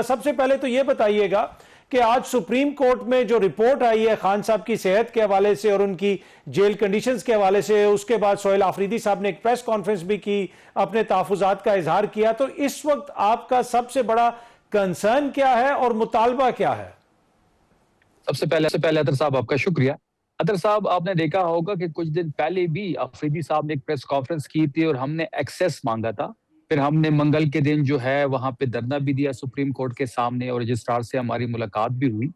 ذرا سب سے پہلے تو یہ بتائیے گا کہ آج سپریم کورٹ میں جو رپورٹ آئی ہے خان صاحب کی صحت کے حوالے سے اور ان کی جیل کنڈیشنز کے حوالے سے، اس کے بعد سہیل آفریدی صاحب نے ایک پریس کانفرنس بھی کی، اپنے تحفظات کا اظہار کیا، تو اس وقت آپ کا سب سے بڑا کنسرن کیا ہے اور مطالبہ کیا ہے؟ سب سے پہلے اطہر صاحب آپ کا شکریہ۔ اطہر صاحب، آپ نے دیکھا ہوگا کہ کچھ دن پہلے بھی آفریدی صاحب نے ایک پریس کانفرنس کی تھی اور ہم نے ایکسیس مانگا تھا۔ پھر ہم نے منگل کے دن جو ہے وہاں پہ دھرنا بھی دیا سپریم کورٹ کے سامنے، اور رجسٹرار سے ہماری ملاقات بھی ہوئی،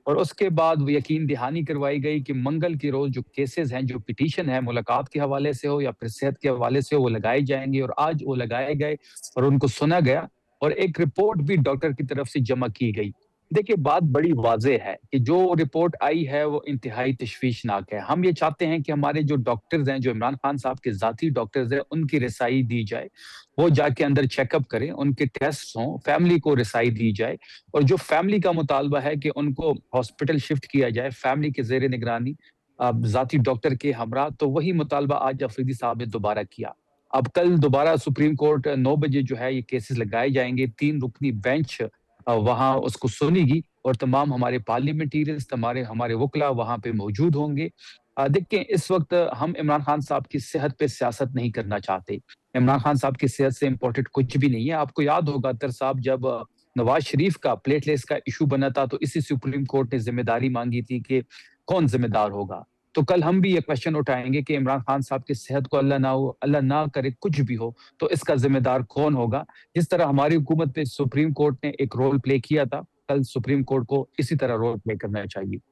اور اس کے بعد وہ یقین دہانی کروائی گئی کہ منگل کے روز جو کیسز ہیں، جو پٹیشن ہے ملاقات کے حوالے سے ہو یا پھر صحت کے حوالے سے ہو، وہ لگائے جائیں گے، اور آج وہ لگائے گئے اور ان کو سنا گیا، اور ایک رپورٹ بھی ڈاکٹر کی طرف سے جمع کی گئی۔ دیکھیں، بات بڑی واضح ہے کہ جو رپورٹ آئی ہے وہ انتہائی تشویشناک ہے۔ ہم یہ چاہتے ہیں کہ ہمارے جو ڈاکٹرز ہیں، جو عمران خان صاحب کے ذاتی ڈاکٹرز ہیں، ان کی رسائی دی جائے، وہ جا کے اندر چیک اپ کریں، ان کے ٹیسٹ ہوں، فیملی کو رسائی دی جائے، اور جو فیملی کا مطالبہ ہے کہ ان کو ہاسپٹل شفٹ کیا جائے فیملی کے زیر نگرانی ذاتی ڈاکٹر کے ہمراہ، تو وہی مطالبہ آج آفریدی صاحب نے دوبارہ کیا۔ اب کل دوبارہ سپریم کورٹ 9 بجے جو ہے یہ کیسز لگائے جائیں گے، 3 رکنی بینچ وہاں اس کو سنے گی، اور تمام ہمارے پارلیمنٹیرینز، ہمارے وکلا وہاں پہ موجود ہوں گے۔ دیکھیں، اس وقت ہم عمران خان صاحب کی صحت پہ سیاست نہیں کرنا چاہتے۔ عمران خان صاحب کی صحت سے امپورٹنٹ کچھ بھی نہیں ہے۔ آپ کو یاد ہوگا اطہر صاحب، جب نواز شریف کا پلیٹلیٹس کا ایشو بنا تھا تو اسی سپریم کورٹ نے ذمہ داری مانگی تھی کہ کون ذمہ دار ہوگا۔ تو کل ہم بھی یہ کوشچن اٹھائیں گے کہ عمران خان صاحب کی صحت کو اللہ نہ کرے کچھ بھی ہو تو اس کا ذمہ دار کون ہوگا؟ جس طرح ہماری حکومت پہ سپریم کورٹ نے ایک رول پلے کیا تھا، کل سپریم کورٹ کو اسی طرح رول پلے کرنا چاہیے۔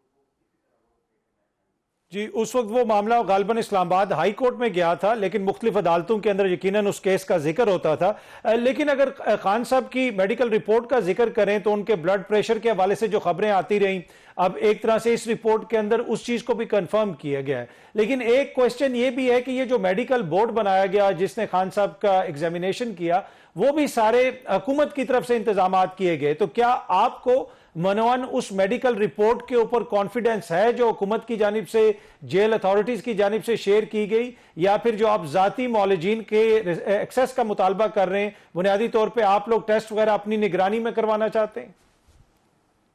جی، اس وقت وہ معاملہ غالباً اسلام آباد ہائی کورٹ میں گیا تھا، لیکن مختلف عدالتوں کے اندر یقیناً اس کیس کا ذکر ہوتا تھا۔ لیکن اگر خان صاحب کی میڈیکل رپورٹ کا ذکر کریں تو ان کے بلڈ پریشر کے حوالے سے جو خبریں آتی رہیں، اب ایک طرح سے اس رپورٹ کے اندر اس چیز کو بھی کنفرم کیا گیا ہے۔ لیکن ایک کوشچن یہ بھی ہے کہ یہ جو میڈیکل بورڈ بنایا گیا جس نے خان صاحب کا ایگزامینیشن کیا، وہ بھی سارے حکومت کی طرف سے انتظامات کیے گئے، تو کیا آپ کو منوان اس میڈیکل رپورٹ کے اوپر کانفیڈنس ہے جو حکومت کی جانب سے، جیل اتھارٹیز کی جانب سے شیئر کی گئی، یا پھر جو آپ ذاتی معالجین کے ایکسیس کا مطالبہ کر رہے ہیں، بنیادی طور پہ آپ لوگ ٹیسٹ وغیرہ اپنی نگرانی میں کروانا چاہتے ہیں؟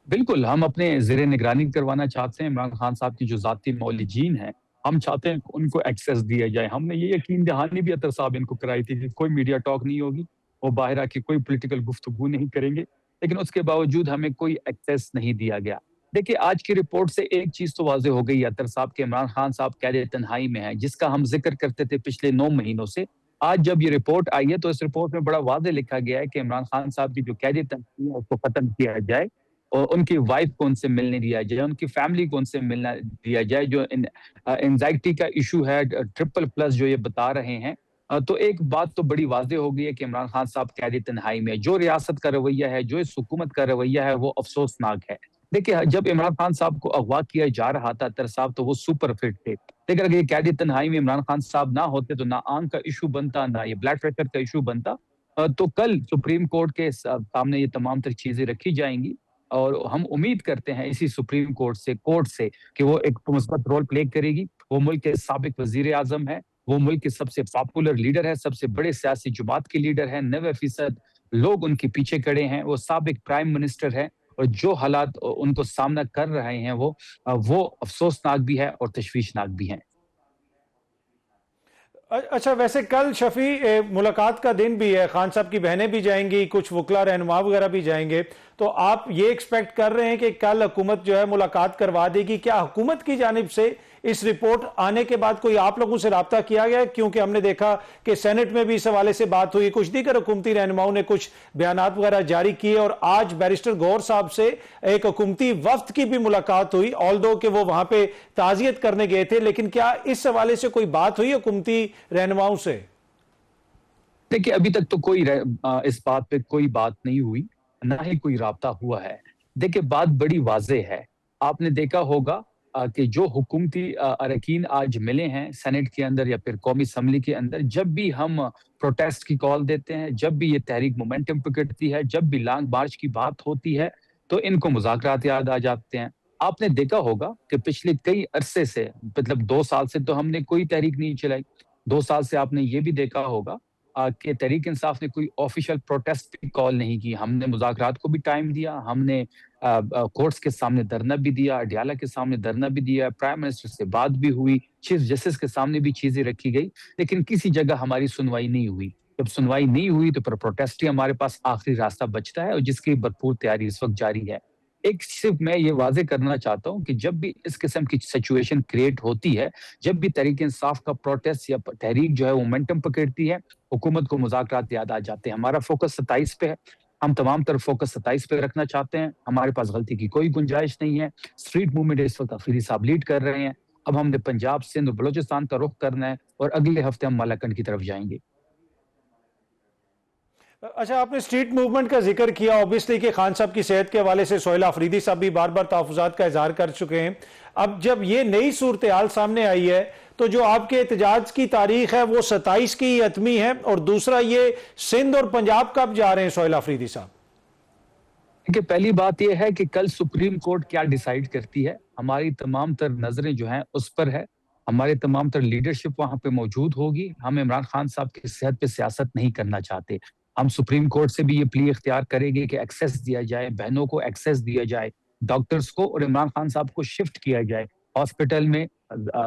بالکل، ہم اپنے زیر نگرانی کروانا چاہتے ہیں۔ عمران خان صاحب کی جو ذاتی معالجین ہیں، ہم چاہتے ہیں ان کو ایکسیس دیا جائے۔ ہم نے یہ یقین دہانی بھی اطہر صاحب ان کو کرائی تھی کہ کوئی میڈیا ٹاک نہیں ہوگی، وہ باہر آ کے کوئی پولیٹیکل گفتگو نہیں کریں گے، لیکن اس کے باوجود ہمیں کوئی ایکسیس نہیں دیا گیا۔ دیکھیں، آج کی رپورٹ سے ایک چیز تو واضح ہو گئی اطہر صاحب کہ عمران خان صاحب قید تنہائی میں ہیں، جس کا ہم ذکر کرتے تھے پچھلے 9 مہینوں سے۔ آج جب یہ رپورٹ آئی ہے تو اس رپورٹ میں بڑا واضح لکھا گیا ہے کہ عمران خان صاحب کی جو قید تنہائی ہے اس کو ختم کیا جائے، اور ان کی وائف کو ان سے ملنے دیا جائے، ان کی فیملی کو ان سے ملنا دیا جائے۔ جو انزائٹی کا ایشو ہے 3++ جو یہ بتا رہے ہیں، تو ایک بات تو بڑی واضح ہو گئی ہے کہ عمران خان صاحب قید تنہائی میں، جو ریاست کا رویہ ہے، جو اس حکومت کا رویہ ہے، وہ افسوسناک ہے۔ دیکھیں، جب عمران خان صاحب کو اغوا کیا جا رہا تھا اطہر صاحب، تو وہ سپر فٹ تھے، لیکن اگر یہ قید تنہائی میں عمران خان صاحب نہ ہوتے تو نہ آنکھ کا ایشو بنتا، نہ یہ بلڈ پریشر کا ایشو بنتا۔ تو کل سپریم کورٹ کے سامنے یہ تمام تر چیزیں رکھی جائیں گی، اور ہم امید کرتے ہیں اسی سپریم کورٹ سے کہ وہ ایک مثبت رول پلے کرے گی۔ وہ ملک کے سابق وزیر اعظم ہے، وہ ملک کے سب سے پاپولر لیڈر ہے، سب سے بڑے سیاسی جماعت کے لیڈر ہیں، 90% لوگ ان کے پیچھے کھڑے ہیں، وہ سابق پرائم منسٹر ہے، اور جو حالات ان کو سامنا کر رہے ہیں وہ افسوسناک بھی ہے اور تشویشناک بھی ہیں۔ اچھا، ویسے کل شفیع ملاقات کا دن بھی ہے، خان صاحب کی بہنیں بھی جائیں گی، کچھ وکلا رہنما وغیرہ بھی جائیں گے، تو آپ یہ ایکسپیکٹ کر رہے ہیں کہ کل حکومت جو ہے ملاقات کروا دے گی؟ کیا حکومت کی جانب سے اس رپورٹ آنے کے بعد کوئی آپ لوگوں سے رابطہ کیا گیا ہے؟ کیونکہ ہم نے دیکھا کہ سینٹ میں بھی اس حوالے سے بات ہوئی، کچھ دیگر حکومتی رہنماؤں نے کچھ بیانات وغیرہ جاری کیے، اور آج بیرسٹر گوہر صاحب سے ایک حکومتی وفد کی بھی ملاقات ہوئی، آلدو کہ وہ وہاں پہ تعزیت کرنے گئے تھے، لیکن کیا اس حوالے سے کوئی بات ہوئی حکومتی رہنماؤں سے؟ دیکھیں، ابھی تک تو کوئی اس بات پہ کوئی بات نہیں ہوئی، نہ ہی کوئی رابطہ ہوا ہے۔ دیکھیں، بات بڑی واضح ہے۔ آپ نے دیکھا ہوگا کہ جو حکومتی اراکین آج ملے ہیں سینٹ کے اندر یا پھر قومی اسمبلی کے اندر، جب بھی ہم پروٹیسٹ کی کال دیتے ہیں، جب بھی یہ تحریک مومنٹم پکڑتی ہے، جب بھی لانگ مارچ کی بات ہوتی ہے، تو ان کو مذاکرات یاد آ جاتے ہیں۔ آپ نے دیکھا ہوگا کہ پچھلے کئی عرصے سے، مطلب 2 سال سے تو ہم نے کوئی تحریک نہیں چلائی۔ 2 سال سے آپ نے یہ بھی دیکھا ہوگا کہ تحریک انصاف نے کوئی آفیشیل پروٹیسٹ بھی کال نہیں کی. ہم نے مذاکرات کو بھی ٹائم دیا, ہم نے کورٹس کے سامنے دھرنا بھی دیا, اڈیالہ کے سامنے دھرنا بھی دیا, پرائم منسٹر سے بات بھی ہوئی, چیف جسٹس کے سامنے بھی چیزیں رکھی گئی, لیکن کسی جگہ ہماری سنوائی نہیں ہوئی. جب سنوائی نہیں ہوئی تو پھر پروٹیسٹ ہی ہمارے پاس آخری راستہ بچتا ہے, اور جس کی بھرپور تیاری اس وقت جاری ہے. ایک صرف میں یہ واضح کرنا چاہتا ہوں کہ جب بھی اس قسم کی سچویشن کریٹ ہوتی ہے, جب بھی تحریک انصاف کا پروٹیسٹ یا تحریک جو ہے وہ مومنٹم پکڑتی ہے, حکومت کو مذاکرات یاد آ جاتے ہیں. ہمارا فوکس 27 پہ ہے, ہم تمام طرف فوکس 27 پہ رکھنا چاہتے ہیں. ہمارے پاس غلطی کی کوئی گنجائش نہیں ہے. اسٹریٹ موومنٹ اس وقت افریدی صاحب لیڈ کر رہے ہیں. اب ہم نے پنجاب, سندھ اور بلوچستان کا رخ کرنا ہے, اور اگلے ہفتے ہم مالاکنڈ کی طرف جائیں گے. اچھا, آپ نے اسٹریٹ موومنٹ کا ذکر کیا, اوبیسلی کہ خان صاحب کی صحت کے حوالے سے سہیل افریدی صاحب بھی بار بار تحفظات کا اظہار کر چکے ہیں. اب جب یہ نئی صورتحال سامنے آئی ہے تو جو آپ کے احتجاج کی تاریخ ہے وہ 27 کی حتمی ہے, اور دوسرا یہ سندھ اور پنجاب کب جا رہے ہیں سہیل افریدی صاحب؟ کہ پہلی بات یہ ہے کہ کل سپریم کورٹ کیا ڈیسائیڈ کرتی ہے. ہماری تمام تر نظریں جو ہیں اس پر ہے, ہمارے تمام تر لیڈرشپ وہاں پہ موجود ہوگی. ہم عمران خان صاحب کی صحت پہ سیاست نہیں کرنا چاہتے. ہم سپریم کورٹ سے بھی یہ پلی اختیار کریں گے کہ ایکسیس دیا جائے, بہنوں کو ایکسیس دیا جائے, ڈاکٹرز کو, اور عمران خان صاحب کو شفٹ کیا جائے ہاسپٹل میں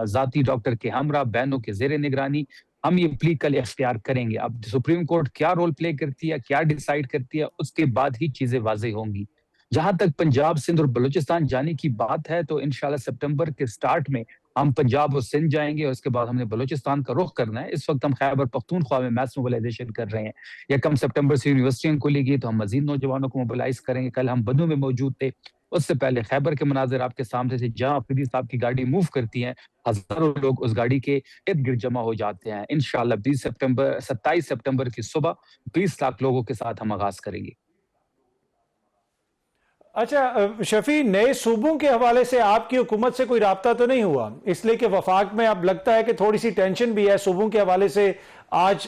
ذاتی ڈاکٹر کے ہمراہ, بہنوں کے زیر نگرانی. ہم یہ پلی کل اختیار کریں گے. اب سپریم کورٹ کیا رول پلے کرتی ہے, کیا ڈیسائیڈ کرتی ہے, اس کے بعد ہی چیزیں واضح ہوں گی. جہاں تک پنجاب, سندھ اور بلوچستان جانے کی بات ہے تو انشاءاللہ سپٹمبر کے سٹارٹ میں ہم پنجاب اور سندھ جائیں گے, اور اس کے بعد ہم نے بلوچستان کا رخ کرنا ہے. اس وقت ہم خیبر پختونخوا میں میس موبلائزیشن کر رہے ہیں. یکم سپٹمبر سے یونیورسٹیاں کھلے گی تو ہم مزید نوجوانوں کو موبلائز کریں گے. کل ہم بدو میں موجود تھے, اس سے پہلے خیبر کے مناظر آپ کے سامنے تھے. جہاں افریدی صاحب کی گاڑی موو کرتی ہیں, ہزاروں لوگ اس گاڑی کے ارد گرد جمع ہو جاتے ہیں. انشاءاللہ 27 سپٹمبر کی صبح 20 لاکھ لوگوں کے ساتھ ہم آغاز کریں گے. اچھا شفیع, نئے صوبوں کے حوالے سے آپ کی حکومت سے کوئی رابطہ تو نہیں ہوا؟ اس لیے کہ وفاق میں اب لگتا ہے کہ تھوڑی سی ٹینشن بھی ہے صوبوں کے حوالے سے. آج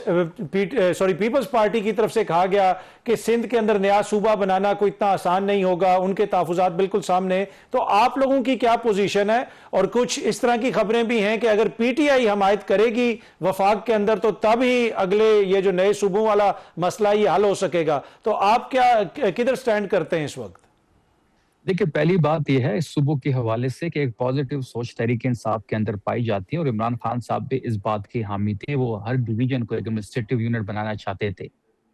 پیپلز پارٹی کی طرف سے کہا گیا کہ سندھ کے اندر نیا صوبہ بنانا کوئی اتنا آسان نہیں ہوگا, ان کے تحفظات بالکل سامنے. تو آپ لوگوں کی کیا پوزیشن ہے؟ اور کچھ اس طرح کی خبریں بھی ہیں کہ اگر پی ٹی آئی حمایت کرے گی وفاق کے اندر تو تب ہی اگلے یہ جو نئے صوبوں والا مسئلہ یہ حل ہو سکے گا. تو آپ کیا کدھر سٹینڈ کرتے ہیں اس وقت؟ دیکھیں, پہلی بات یہ ہے اس صوبوں کے حوالے سے کہ ایک پازیٹیو سوچ تحریک انصاف کے اندر پائی جاتی ہے, اور عمران خان صاحب بھی اس بات کے حامی تھے. وہ ہر ڈویژن کو ایک ایڈمنسٹریٹو یونٹ بنانا چاہتے تھے.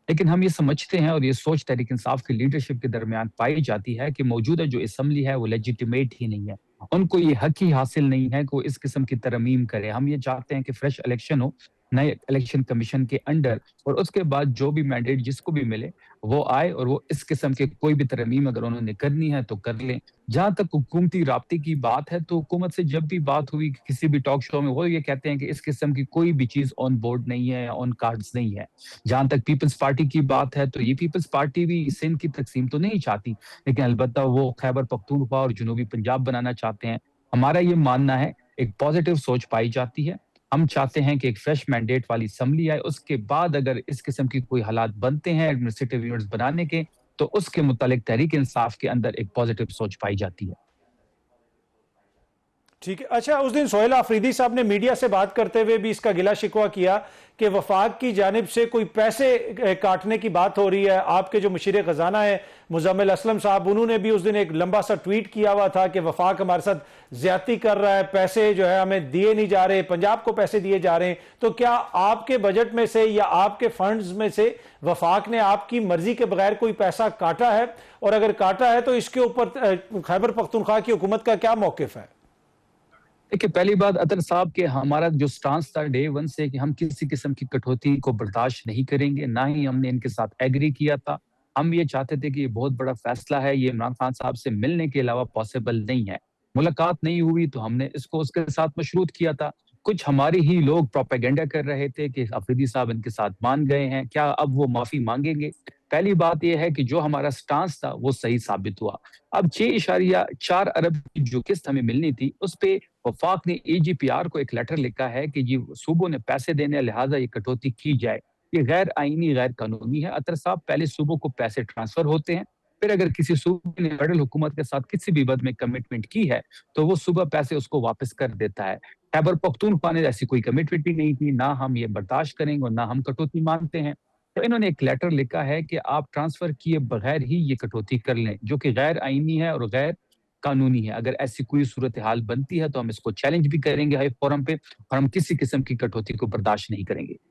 لیکن ہم یہ سمجھتے ہیں, اور یہ سوچ تحریک انصاف کی لیڈرشپ کے درمیان پائی جاتی ہے, کہ موجودہ جو اسمبلی ہے وہ لیجیٹیمیٹ ہی نہیں ہے. ان کو یہ حق ہی حاصل نہیں ہے کہ وہ اس قسم کی ترمیم کرے. ہم یہ چاہتے ہیں کہ فریش الیکشن ہو, نئے الیکشن کمیشن کے انڈر, اور اس کے بعد جو بھی مینڈیٹ جس کو بھی ملے وہ آئے, اور وہ اس قسم کے کوئی بھی ترمیم اگر انہوں نے کرنی ہے تو کر لیں. جہاں تک حکومتی رابطے کی بات ہے تو حکومت سے جب بھی بات ہوئی کسی بھی ٹاک شو میں, وہ یہ کہتے ہیں کہ اس قسم کی کوئی بھی چیز آن بورڈ نہیں ہے, آن کارڈز نہیں ہے. جہاں تک پیپلز پارٹی کی بات ہے تو یہ پیپلز پارٹی بھی سندھ کی تقسیم تو نہیں چاہتی, لیکن البتہ وہ خیبر پختونخوا اور جنوبی پنجاب بنانا چاہتے ہیں. ہمارا یہ ماننا ہے, ایک پازیٹیو سوچ پائی جاتی ہے. ہم چاہتے ہیں کہ ایک فریش مینڈیٹ والی اسمبلی آئے, اس کے بعد اگر اس قسم کی کوئی حالات بنتے ہیں ایڈمنسٹریٹو یونٹس بنانے کے, تو اس کے متعلق تحریک انصاف کے اندر ایک پازیٹیو سوچ پائی جاتی ہے. ٹھیک ہے. اچھا, اس دن سہیل افریدی صاحب نے میڈیا سے بات کرتے ہوئے بھی اس کا گلہ شکوہ کیا کہ وفاق کی جانب سے کوئی پیسے کاٹنے کی بات ہو رہی ہے. آپ کے جو مشیر خزانہ ہیں مزمل اسلم صاحب, انہوں نے بھی اس دن ایک لمبا سا ٹویٹ کیا ہوا تھا کہ وفاق ہمارے ساتھ زیادتی کر رہا ہے, پیسے جو ہے ہمیں دیے نہیں جا رہے, پنجاب کو پیسے دیے جا رہے ہیں. تو کیا آپ کے بجٹ میں سے یا آپ کے فنڈز میں سے وفاق نے آپ کی مرضی کے بغیر کوئی پیسہ کاٹا ہے؟ اور اگر کاٹا ہے تو اس کے اوپر خیبر پختونخوا کی حکومت کا کیا موقف ہے؟ دیکھیں, پہلی بات اطہر صاحب کہ ہمارا جو سٹانس تھا ڈے ون سے کہ ہم کسی قسم کی کٹوتی کو برداشت نہیں کریں گے, نہ ہی ہم نے ان کے ساتھ ایگری کیا تھا. ہم یہ چاہتے تھے کہ یہ بہت بڑا فیصلہ ہے, یہ عمران خان صاحب سے ملنے کے علاوہ پاسبل نہیں ہے. ملاقات نہیں ہوئی تو ہم نے اس کو اس کے ساتھ مشروط کیا تھا. کچھ ہمارے ہی لوگ پروپیگنڈا کر رہے تھے کہ افریدی صاحب ان کے ساتھ مان گئے ہیں, کیا اب وہ معافی مانگیں گے؟ پہلی بات یہ ہے کہ جو ہمارا سٹانس تھا وہ صحیح ثابت ہوا. اب 6.4 ارب کی جو قسط ہمیں ملنی تھی, اس پہ وفاق نے اے جی پی آر کو ایک لیٹر لکھا ہے کہ جی صوبوں نے پیسے دینے, لہٰذا یہ کٹوتی کی جائے. یہ غیر آئینی, غیر قانونی ہے. اطہر صاحب, پہلے صوبوں کو پیسے ٹرانسفر ہوتے ہیں, پھر اگر کسی صوبے نے فیڈرل حکومت کے ساتھ کسی بھی بد میں کمٹمنٹ کی ہے تو وہ صوبہ پیسے اس کو واپس کر دیتا ہے. خیبر پختونخوا نے ایسی کوئی کمٹمنٹ بھی نہیں تھی، نہ ہم یہ برداشت کریں گے اور نہ ہم کٹوتی مانتے ہیں۔ تو انہوں نے ایک لیٹر لکھا ہے کہ آپ ٹرانسفر کیے بغیر ہی یہ کٹوتی کر لیں، جو کہ غیر آئینی ہے اور غیر قانونی ہے۔ اگر ایسی کوئی صورتحال بنتی ہے تو ہم اس کو چیلنج بھی کریں گے ہائی فورم پہ، اور ہم کسی قسم کی کٹوتی کو برداشت نہیں کریں گے۔